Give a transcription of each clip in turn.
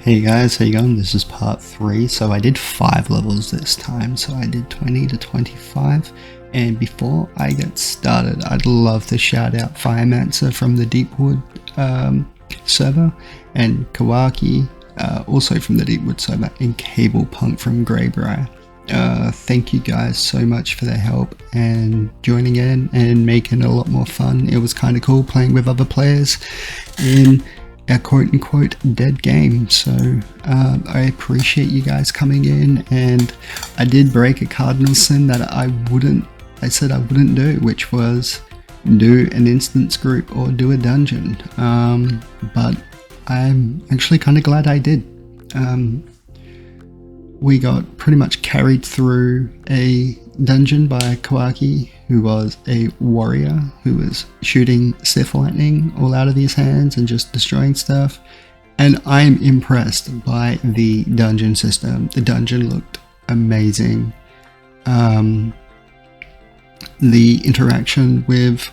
Hey guys, how you going? This is part 3. So I did 5 levels this time, so I did 20 to 25. And before I get started, I'd love to shout out Firemancer from the Deepwood server, and Kawaaki, also from the Deepwood server, and cablepunk from greybriar. Thank you guys so much for their help and joining in and making it a lot more fun. It was kind of cool playing with other players in a quote-unquote dead game, so I appreciate you guys coming in. And I did break a cardinal sin that I said I wouldn't do, which was do an instance group or do a dungeon, but I'm actually kind of glad I did. We got pretty much carried through a dungeon by Kawaaki, who was a warrior who was shooting Sith lightning all out of his hands and just destroying stuff. And I'm impressed by the dungeon system. The dungeon looked amazing. The interaction with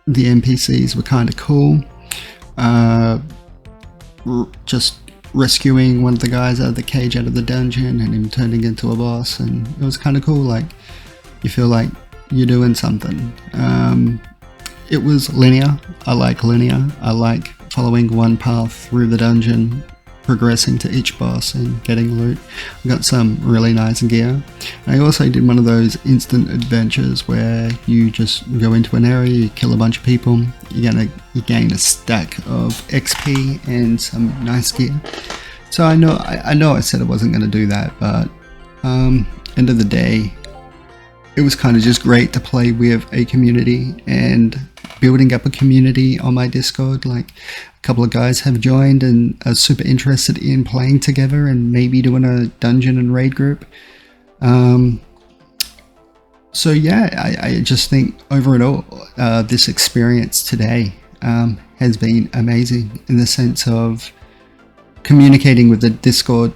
the NPCs were kind of cool. Just rescuing one of the guys out of the cage out of the dungeon and him turning into a boss, and it was kind of cool. Like, you feel like you're doing something. It was linear. I like linear. I like following one path through the dungeon, progressing to each boss and getting loot. I got some really nice gear. I also did one of those instant adventures where you just go into an area, you kill a bunch of people, you gain a stack of XP and some nice gear. So I know I said I wasn't going to do that, but end of the day, it was kind of just great to play with a community and building up a community on my Discord. Like, a couple of guys have joined and are super interested in playing together and maybe doing a dungeon and raid group. So yeah, I just think overall this experience today has been amazing in the sense of communicating with the Discord,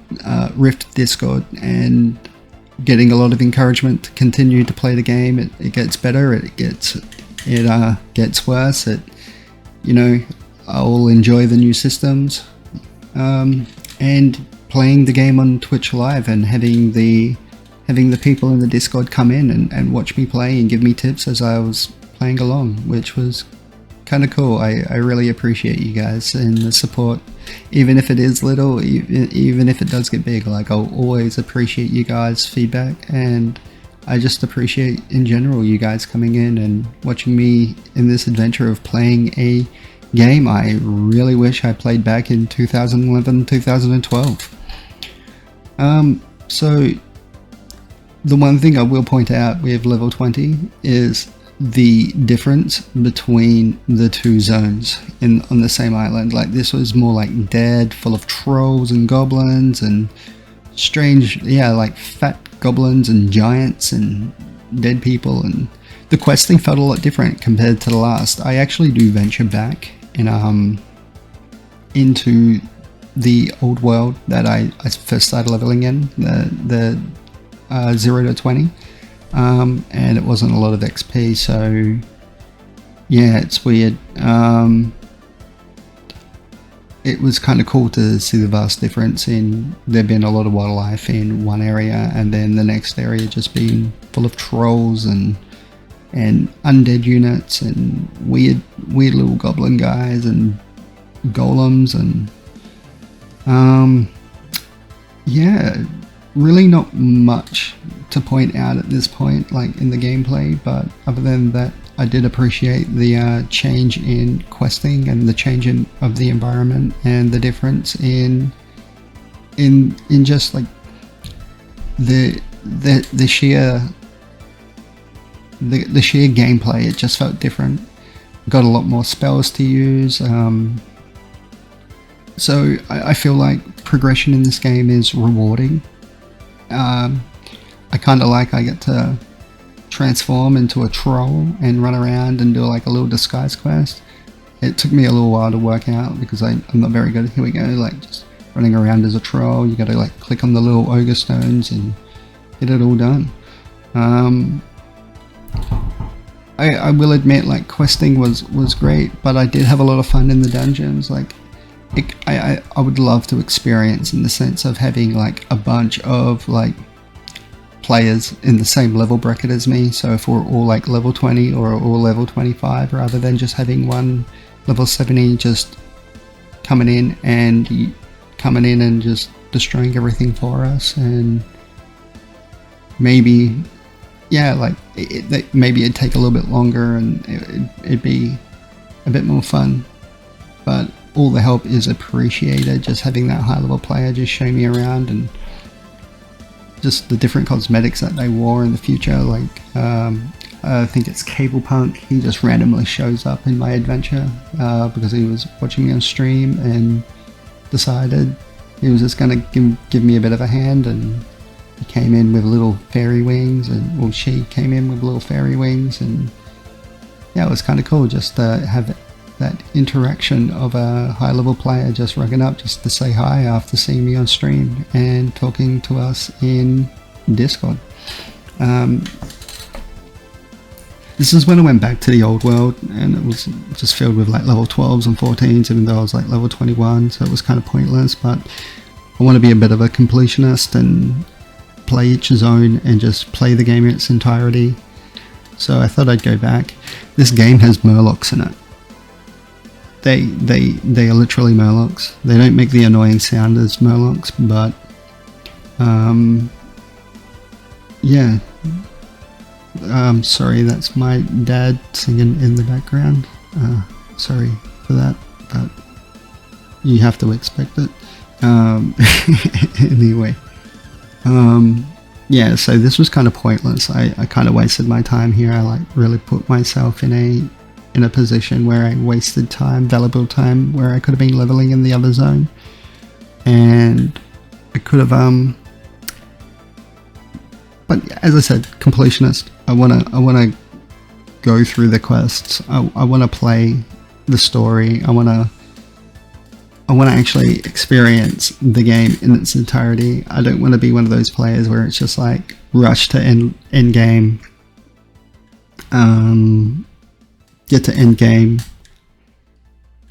Rift Discord, and getting a lot of encouragement to continue to play the game. It gets better, it gets worse. I'll enjoy the new systems, and playing the game on Twitch Live and having the people in the Discord come in and watch me play and give me tips as I was playing along, which was kind of cool. I really appreciate you guys and the support, even if it is little, even if it does get big. Like, I'll always appreciate you guys' feedback, and I just appreciate in general you guys coming in and watching me in this adventure of playing a game I really wish I played back in 2011, 2012. So the one thing I will point out with level 20 is the difference between the two zones on the same island. Like, this was more like dead, full of trolls and goblins and strange, like fat goblins and giants and dead people, and the questing felt a lot different compared to the last. I actually do venture back into the old world that I first started leveling in, the 0 to 20. And it wasn't a lot of XP, so yeah, it's weird. It was kind of cool to see the vast difference in there being a lot of wildlife in one area and then the next area just being full of trolls and undead units and weird little goblin guys and golems, and yeah, really not much to point out at this point, like in the gameplay. But other than that, I did appreciate the change in questing and the change of the environment and the difference in just like the sheer gameplay. It just felt different. Got a lot more spells to use. So I feel like progression in this game is rewarding. I kind of like I get to transform into a troll and run around and do like a little disguise quest. It took me a little while to work out because I'm not very good. Here we go, like just running around as a troll. You gotta like click on the little ogre stones and get it all done. I will admit, like, questing was great, but I did have a lot of fun in the dungeons. Like, I would love to experience in the sense of having like a bunch of like players in the same level bracket as me. So if we're all like level 20 or all level 25, rather than just having one level 70 just coming in and just destroying everything for us. And maybe, yeah, like maybe it'd take a little bit longer and it'd be a bit more fun, but all the help is appreciated. Just having that high level player just show me around, and just the different cosmetics that they wore in the future. Like I think it's Cablepunk, he just randomly shows up in my adventure because he was watching me on stream and decided he was just going to give me a bit of a hand, and he came in with little fairy wings, and well, she came in with little fairy wings, and yeah, it was kind of cool just to have that interaction of a high level player just rocking up just to say hi after seeing me on stream and talking to us in Discord. This is when I went back to the old world, and it was just filled with like level 12s and 14s, even though I was like level 21, so it was kind of pointless. But I want to be a bit of a completionist and play each zone and just play the game in its entirety. So I thought I'd go back. This game has murlocs in it. They are literally murlocs. They don't make the annoying sound as murlocs, but yeah. Sorry, that's my dad singing in the background. Sorry for that, but you have to expect it. Anyway, yeah, so this was kind of pointless. I kind of wasted my time here. I like really put myself in a position where I wasted time, valuable time, where I could have been leveling in the other zone, and I could have but as I said, completionist. I wanna go through the quests. I wanna play the story. I wanna actually experience the game in its entirety. I don't want to be one of those players where it's just like rush to end game, get to end game,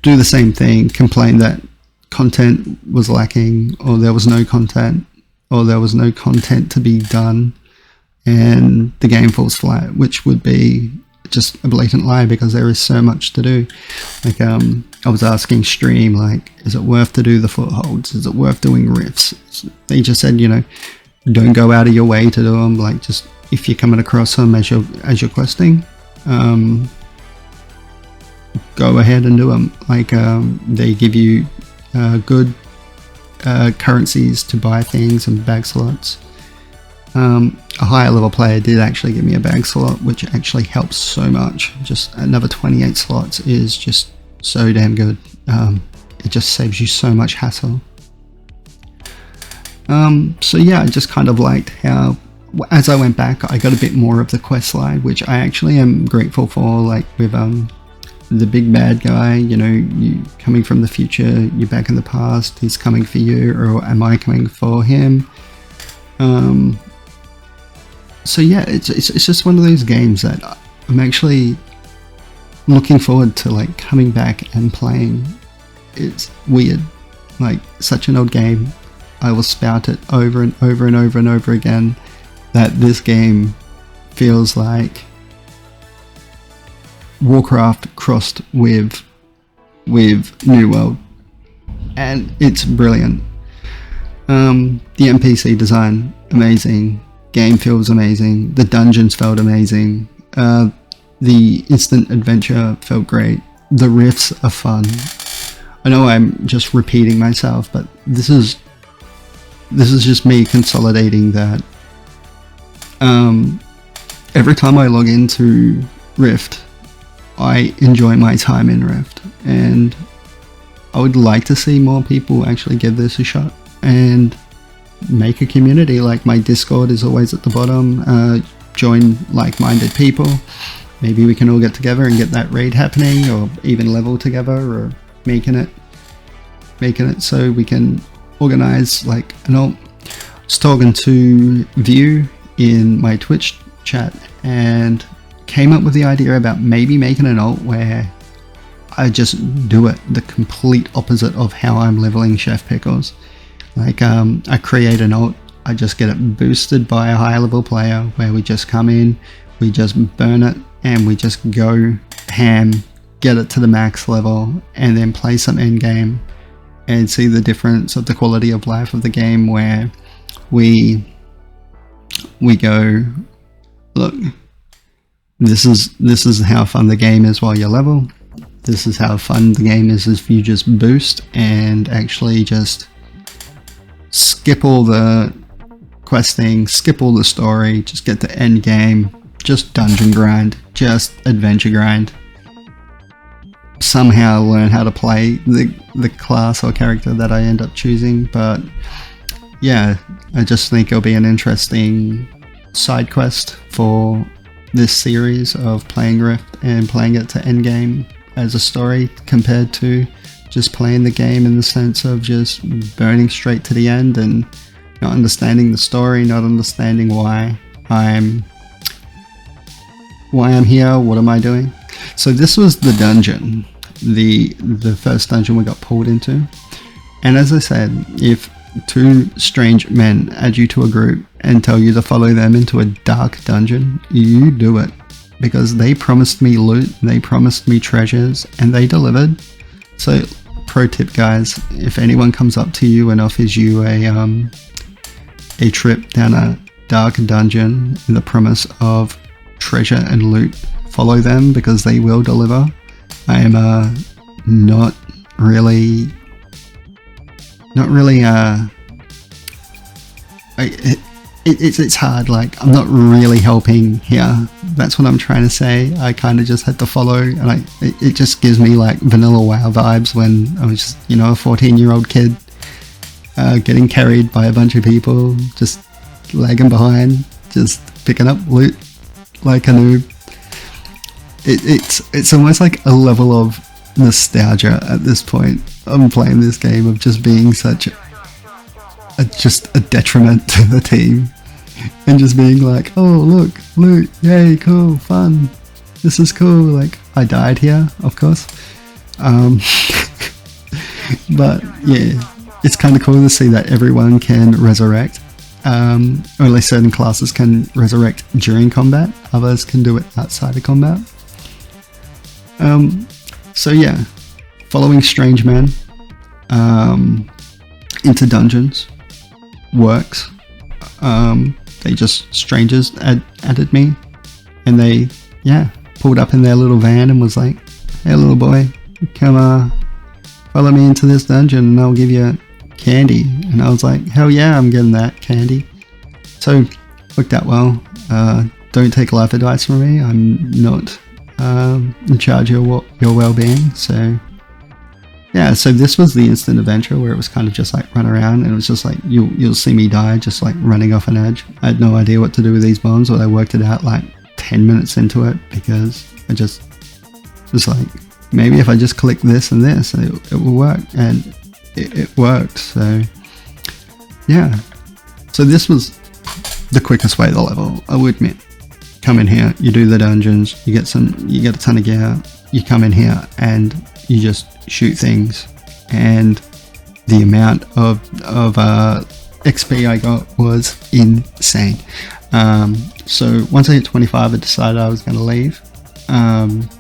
do the same thing, complain that content was lacking, or there was no content, or there was no content to be done, and the game falls flat, which would be just a blatant lie because there is so much to do. Like I was asking stream, like, is it worth to do the footholds? Is it worth doing rifts? They just said, you know, don't go out of your way to do them. Like, just if you're coming across them as you're questing, go ahead and do them. Like they give you good currencies to buy things and bag slots. A higher level player did actually give me a bag slot, which actually helps so much. Just another 28 slots is just so damn good. It just saves you so much hassle. So yeah, I just kind of liked how, as I went back, I got a bit more of the quest line, which I actually am grateful for. Like with the big bad guy, you know, you coming from the future, you're back in the past, he's coming for you, or am I coming for him? So yeah, it's just one of those games that I'm actually looking forward to, like, coming back and playing. It's weird, like such an old game. I will spout it over and over and over and over again that this game feels like Warcraft crossed with New World, and it's brilliant. The NPC design, amazing. Game feels amazing. The dungeons felt amazing. The instant adventure felt great. The riffs are fun. I know I'm just repeating myself, but this is just me consolidating that. Every time I log into Rift, I enjoy my time in Rift, and I would like to see more people actually give this a shot and make a community. Like, my Discord is always at the bottom. Join like-minded people. Maybe we can all get together and get that raid happening, or even level together, or making it so we can organize like an alt. I was talking to View in my Twitch chat and came up with the idea about maybe making an alt where I just do it the complete opposite of how I'm leveling Chef Pickles. Like, I create an ult, I just get it boosted by a high level player where we just come in, we just burn it, and we just go ham, get it to the max level, and then play some end game and see the difference of the quality of life of the game, where we go, look, this is how fun the game is while you level. This is how fun the game is if you just boost and actually just skip all the questing, skip all the story, just get to end game, just dungeon grind, just adventure grind. Somehow learn how to play the class or character that I end up choosing. But yeah, I just think it'll be an interesting side quest for this series of playing Rift and playing it to endgame as a story, compared to just playing the game in the sense of just burning straight to the end and not understanding the story, not understanding why I'm here, what am I doing. So this was the dungeon, the first dungeon we got pulled into, and as I said, if two strange men add you to a group and tell you to follow them into a dark dungeon, you do it, because they promised me loot, they promised me treasures, and they delivered. So pro tip guys, if anyone comes up to you and offers you a trip down a dark dungeon in the promise of treasure and loot, follow them, because they will deliver. I am not really it's hard, like I'm not really helping here, that's what I'm trying to say. I kind of just had to follow, and it just gives me like vanilla WoW vibes when I was just, you know, a 14-year-old kid getting carried by a bunch of people, just lagging behind, just picking up loot like a noob. It's almost like a level of nostalgia at this point. I'm playing this game of just being such just a detriment to the team, and just being like, oh look, loot, yay, cool, fun, this is cool. Like, I died here, of course, but yeah, it's kind of cool to see that everyone can resurrect. Only certain classes can resurrect during combat, others can do it outside of combat. So yeah, following strange men into dungeons works. They just, strangers added me, and they pulled up in their little van and was like, hey little boy, come follow me into this dungeon and I'll give you candy. And I was like, hell yeah, I'm getting that candy. So worked out well. Don't take life advice from me, I'm not in charge of your well-being. So yeah, so this was the instant adventure where it was kind of just like run around, and it was just like you'll see me die just like running off an edge. I had no idea what to do with these bombs, but I worked it out like 10 minutes into it, because I just was like, maybe if I just click this and this, it will work, and it worked. So yeah, so this was the quickest way to level, I would admit. Come in here, you do the dungeons, you get a ton of gear, you come in here and you just shoot things, and the amount of XP I got was insane. So once I hit 25, I decided I was going to leave,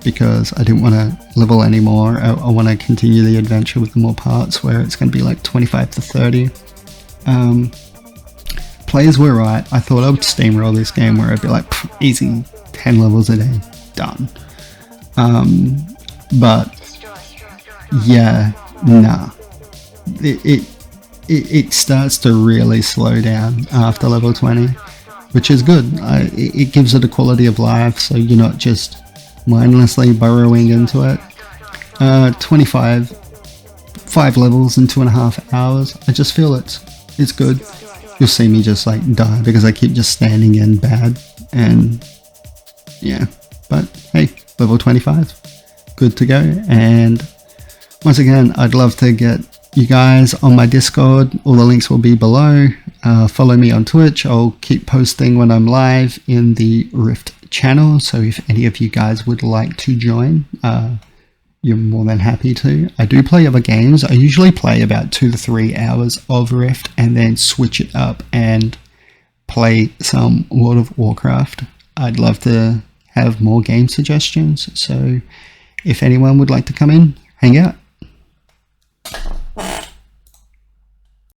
because I didn't want to level anymore. I want to continue the adventure with the more parts, where it's going to be like 25 to 30. Players were right. I thought I would steamroll this game where I'd be like, easy, 10 levels a day, done. But yeah, nah. It starts to really slow down after level 20, which is good. It gives it a quality of life, so you're not just mindlessly burrowing into it. 25, 5 levels in 2.5 hours. I just feel it's good. You'll see me just like die because I keep just standing in bad, and yeah, but hey, level 25, good to go. And once again, I'd love to get you guys on my Discord. All the links will be below. Follow me on Twitch. I'll keep posting when I'm live in the Rift channel, so if any of you guys would like to join, you're more than happy to. I do play other games. I usually play about 2 to 3 hours of Rift and then switch it up and play some World of Warcraft. I'd love to have more game suggestions, so if anyone would like to come in, hang out.